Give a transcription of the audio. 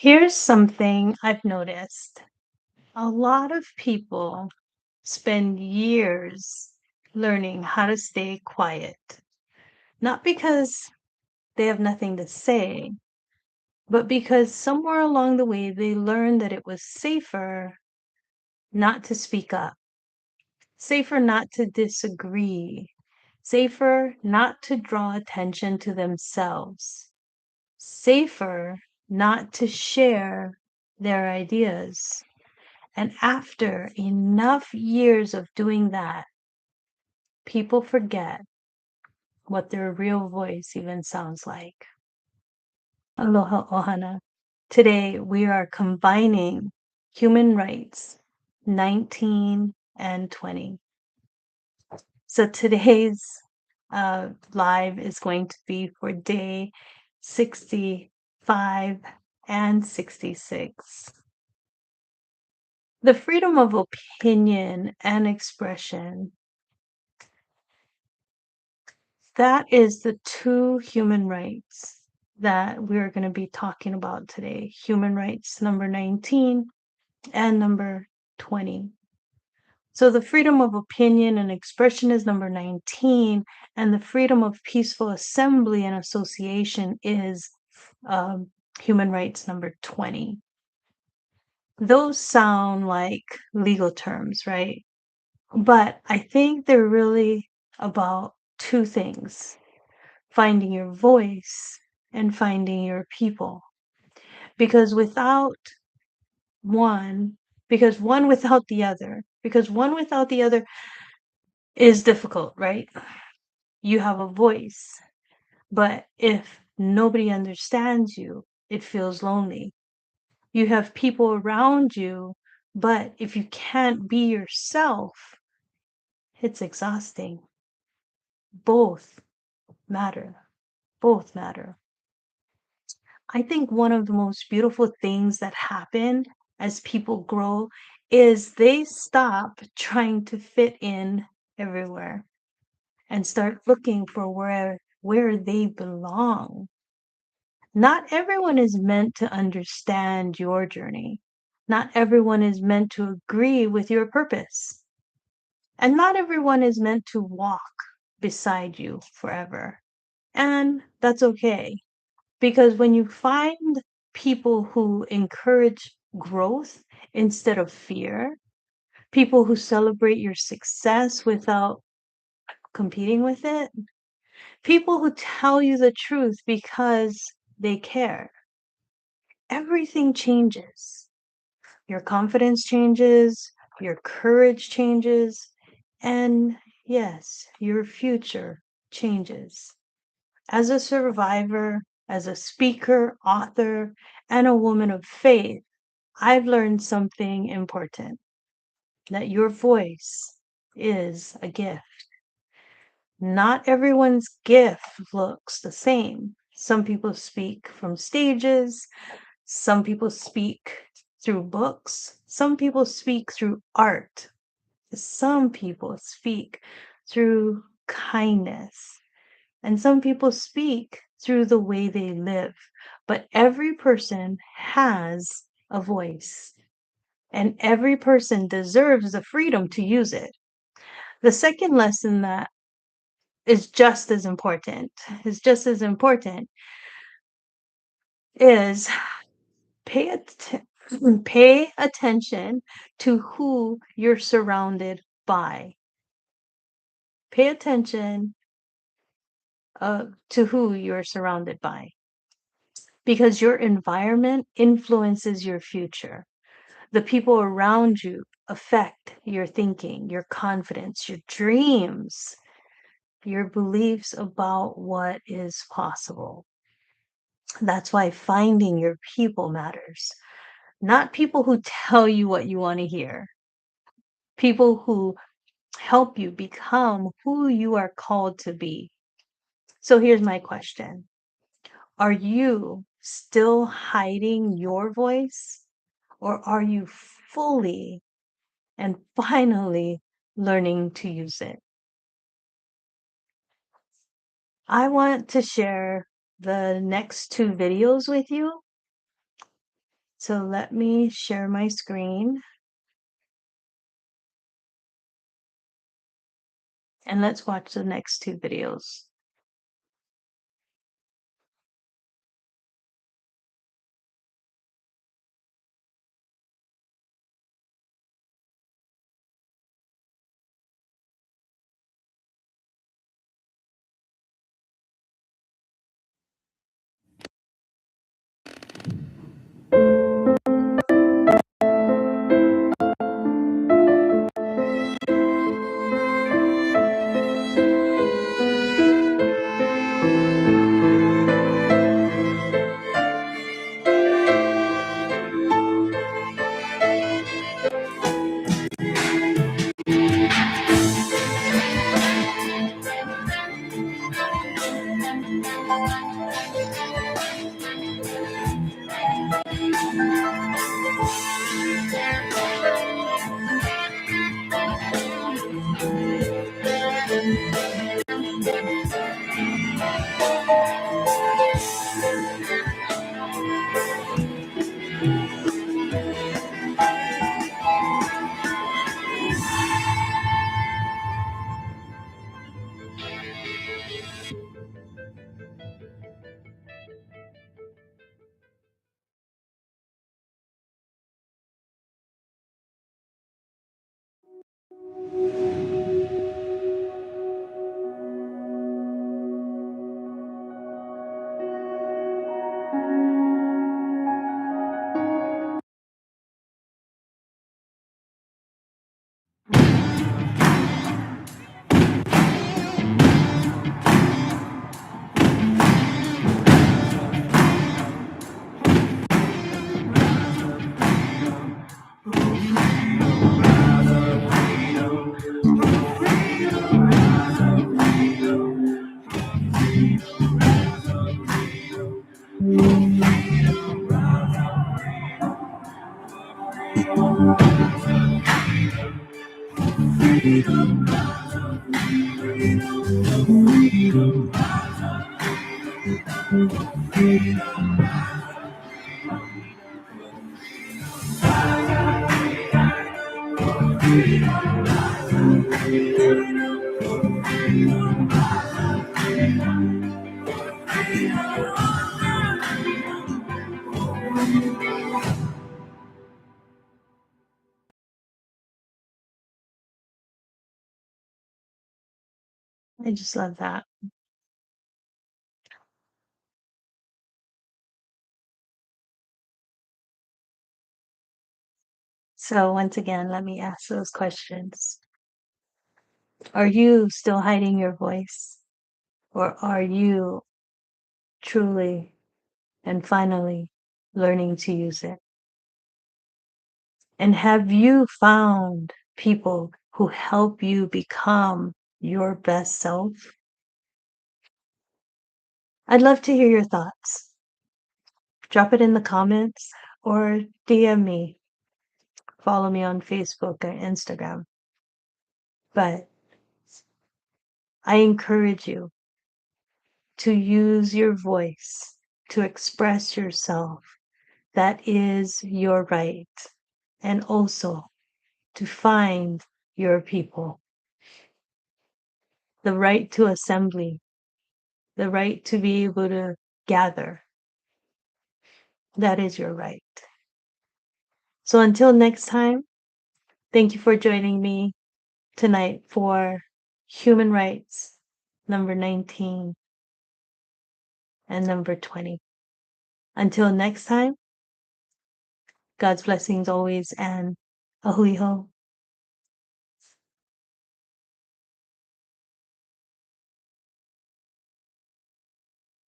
Here's something I've noticed. A lot of people spend years learning how to stay quiet, not because they have nothing to say, but because somewhere along the way they learned that it was safer not to speak up, safer not to disagree, safer not to draw attention to themselves, safer not to share their ideas. And after enough years of doing that, people forget what their real voice even sounds like. Aloha Ohana. Today we are combining human rights 19 and 20. So today's live is going to be for day 65 and 66. The freedom of opinion and expression, that is the two human rights that we're going to be talking about today. Human rights number 19 and number 20. So the freedom of opinion and expression is number 19, and the freedom of peaceful assembly and association is human rights number 20. Those sound like legal terms, right? But I think they're really about two things: finding your voice and finding your people. Because without one, because one without the other, because one without the other is difficult, right? You have a voice, but if nobody understands you, it feels lonely. You have people around you, but if you can't be yourself, it's exhausting. Both matter. Both matter. I think one of the most beautiful things that happen as people grow is they stop trying to fit in everywhere and start looking for where they belong. Not everyone is meant to understand your journey. Not everyone is meant to agree with your purpose. And not everyone is meant to walk beside you forever. And that's okay. Because when you find people who encourage growth instead of fear, people who celebrate your success without competing with it, people who tell you the truth because they care, everything changes. Your confidence changes, your courage changes, and yes, your future changes. As a survivor, as a speaker, author, and a woman of faith, I've learned something important: that your voice is a gift. Not everyone's gift looks the same. Some people speak from stages, some people speak through books, some people speak through art, some people speak through kindness, and some people speak through the way they live. But every person has a voice, and every person deserves the freedom to use it. The second lesson that is just as important, is just as important, is pay pay attention to who you're surrounded by. Pay attention to who you're surrounded by, because your environment influences your future. The people around you affect your thinking, your confidence, your dreams, your beliefs about what is possible. That's why finding your people matters. Not people who tell you what you want to hear, people who help you become who you are called to be. So here's my question: are you still hiding your voice, or are you fully and finally learning to use it? I want to share the next two videos with you. So let me share my screen. And let's watch the next two videos. I just love that. So once again, let me ask those questions. Are you still hiding your voice? Or are you truly and finally learning to use it? And have you found people who help you become your best self? I'd love to hear your thoughts. Drop it in the comments or DM me. Follow me on Facebook or Instagram. But I encourage you to use your voice to express yourself. That is your right. And also to find your people. The right to assembly, the right to be able to gather. That is your right. So until next time, thank you for joining me tonight for Human Rights number 19 and number 20. Until next time, God's blessings always and ahuiho.